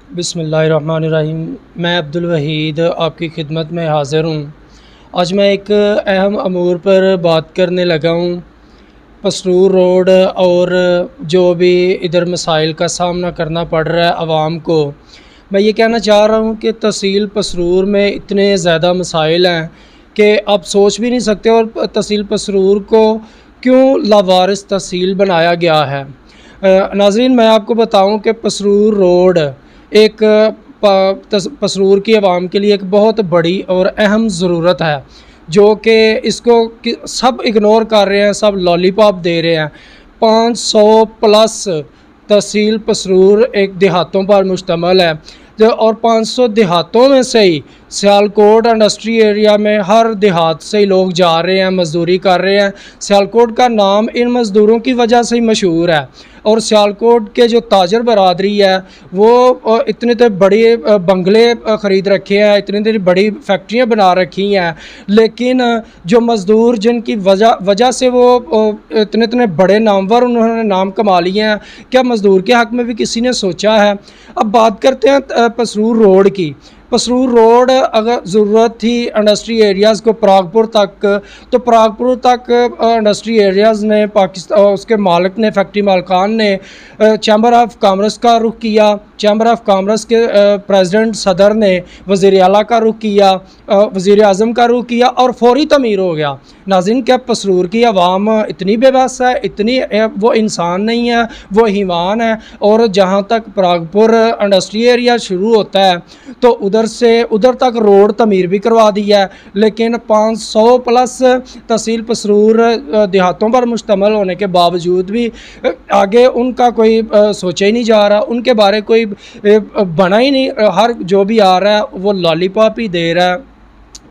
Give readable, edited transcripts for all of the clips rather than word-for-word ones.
बिस्मिल्लाहिर्रहमानिर्रहीम। मैं अब्दुल वहीद आपकी खिदमत में हाज़िर हूँ। आज मैं एक अहम अमूर पर बात करने लगा हूँ। पसरूर रोड और जो भी इधर मसाइल का सामना करना पड़ रहा है आवाम को। मैं ये कहना चाह रहा हूँ कि तहसील पसरूर में इतने ज़्यादा मसाइल हैं कि आप सोच भी नहीं सकते। और तहसील पसरूर को क्यों लावारिस तहसील बनाया गया है। नाज़रीन, मैं आपको बताऊं कि पसरूर रोड एक पसरूर की आवाम के लिए एक बहुत बड़ी और अहम ज़रूरत है, जो कि इसको सब इग्नोर कर रहे हैं, सब लॉलीपॉप दे रहे हैं। 500 प्लस तहसील पसरूर एक देहातों पर मुश्तमल है, जो और 500 देहातों में से ही सियालकोट इंडस्ट्री एरिया में हर देहात से ही लोग जा रहे हैं, मज़दूरी कर रहे हैं। सियालकोट का नाम इन मज़दूरों की वजह से ही मशहूर है। और सियालकोट के जो ताजर बरादरी है वो इतने तो बड़े बंगले ख़रीद रखे हैं, इतनी बड़ी फैक्ट्रियाँ बना रखी हैं, लेकिन जो मज़दूर जिनकी वजह से वो इतने बड़े नामवर उन्होंने नाम कमा लिए हैं, क्या मज़दूर के हक़ में भी किसी ने सोचा है। अब बात करते हैं पसरूर रोड की। पसरूर रोड अगर ज़रूरत थी इंडस्ट्री एरियाज़ को परागपुर तक, तो परागपुर तक इंडस्ट्री एरियाज़ ने पाकिस्तान उसके मालिक ने फैक्ट्री मालिकान ने चैम्बर ऑफ कॉमर्स का रुख किया। चैम्बर ऑफ कॉमर्स के प्रेसिडेंट सदर ने वज़ीर आला का रुख किया, वज़ीर आज़म का रुख किया और फौरी तमीर हो गया। नाज़रीन, क्या पसरूर की आवाम इतनी बेबस है, इतनी वो इंसान नहीं है, वो हीवान है। और जहाँ तक परागपुर इंडस्ट्री एरिया शुरू होता है तो उधर से उधर तक रोड तमीर भी करवा दी है, लेकिन 500 प्लस तहसील पसरूर देहातों पर मुश्तमल होने के बावजूद भी आगे उनका कोई सोचा ही नहीं जा रहा, उनके बारे कोई बना ही नहीं। हर जो भी आ रहा है वो लॉलीपॉप ही दे रहा है।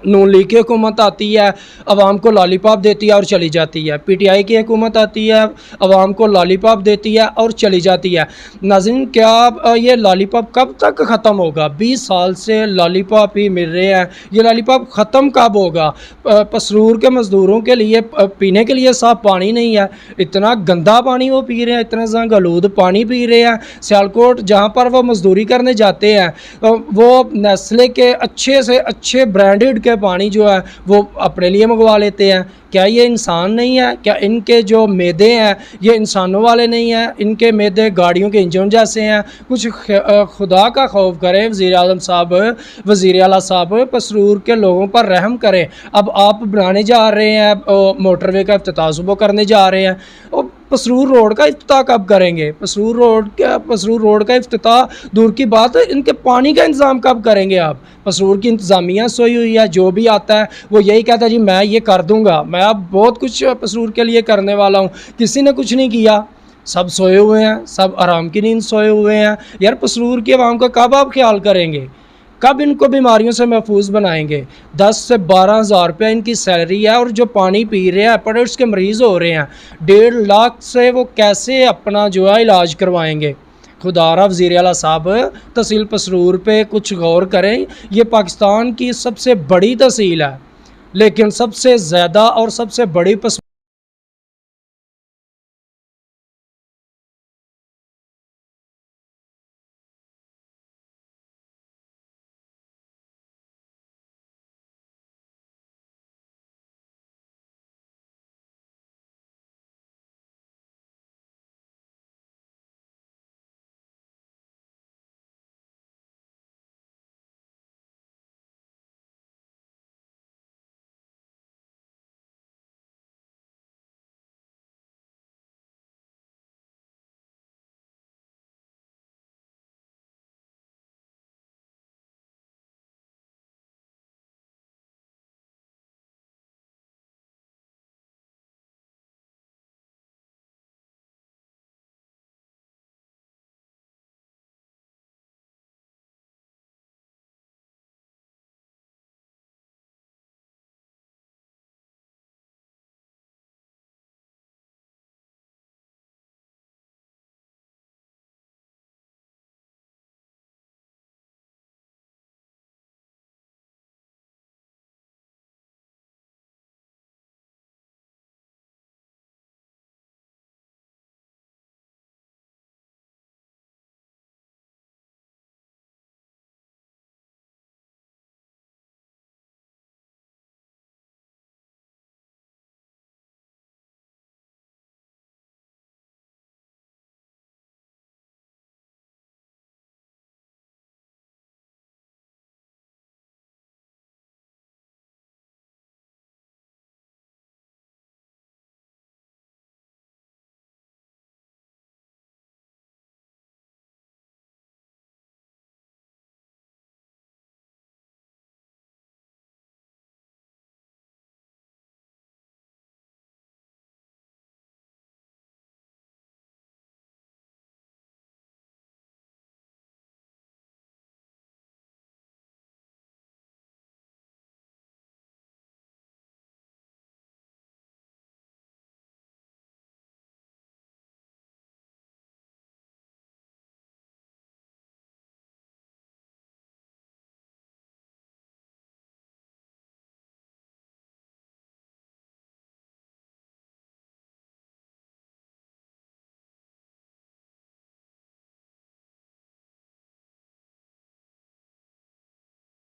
नून लीग की हुकूमत आती है, आवाम को लॉलीपॉप देती है और चली जाती है। पीटीआई की हुकूमत आती है, आवाम को लॉलीपॉप देती है और चली जाती है। नाज़रीन, क्या ये लॉलीपॉप कब तक ख़त्म होगा? 20 साल से लॉलीपॉप ही मिल रहे हैं। ये लॉलीपॉप ख़त्म कब होगा? पसरूर के मज़दूरों के लिए पीने के लिए साफ़ पानी नहीं है, इतना गंदा पानी वो पी रहे हैं, इतना गलूद पानी पी रहे हैं। सियालकोट जहाँ पर वो मज़दूरी करने जाते हैं वो नेस्ले के अच्छे से अच्छे ब्रांडेड के पानी जो है वो अपने लिए मंगवा लेते हैं। क्या ये इंसान नहीं है? क्या इनके जो मैदे हैं ये इंसानों वाले नहीं हैं? इनके मैदे गाड़ियों के इंजन जैसे हैं। कुछ खुदा का खौफ करें वज़ीर आज़म साहब, वज़ीर आला साहब, पसरूर के लोगों पर रहम करें। अब आप बनाने जा रहे हैं, मोटरवे का इफ्तिताह सुबह करने जा रहे हैं, और पसरूर रोड का इफ्तिताह कब करेंगे? पसरूर रोड का इफ्तिताह दूर की बात है, इनके पानी का इंतज़ाम कब करेंगे आप? पसरूर की इंतज़ामिया सोई हुई है, जो भी आता है वो यही कहता है जी मैं ये कर दूंगा, मैं अब बहुत कुछ पसरूर के लिए करने वाला हूँ। किसी ने कुछ नहीं किया, सब सोए हुए हैं, सब आराम की नींद सोए हुए हैं। यार, पसरूर की आवाम का कब आप ख्याल करेंगे? कब इनको बीमारियों से महफूज बनाएंगे? 10 से 12 हज़ार रुपया इनकी सैलरी है, और जो पानी पी रहे हैं हेपेटाइटिस के मरीज़ हो रहे हैं। 1.5 लाख से वो कैसे अपना जो है इलाज करवाएंगे? खुदारा वज़ीर आला साहब, तहसील पसरूर पे कुछ गौर करें। ये पाकिस्तान की सबसे बड़ी तहसील है, लेकिन सबसे ज़्यादा और सबसे बड़ी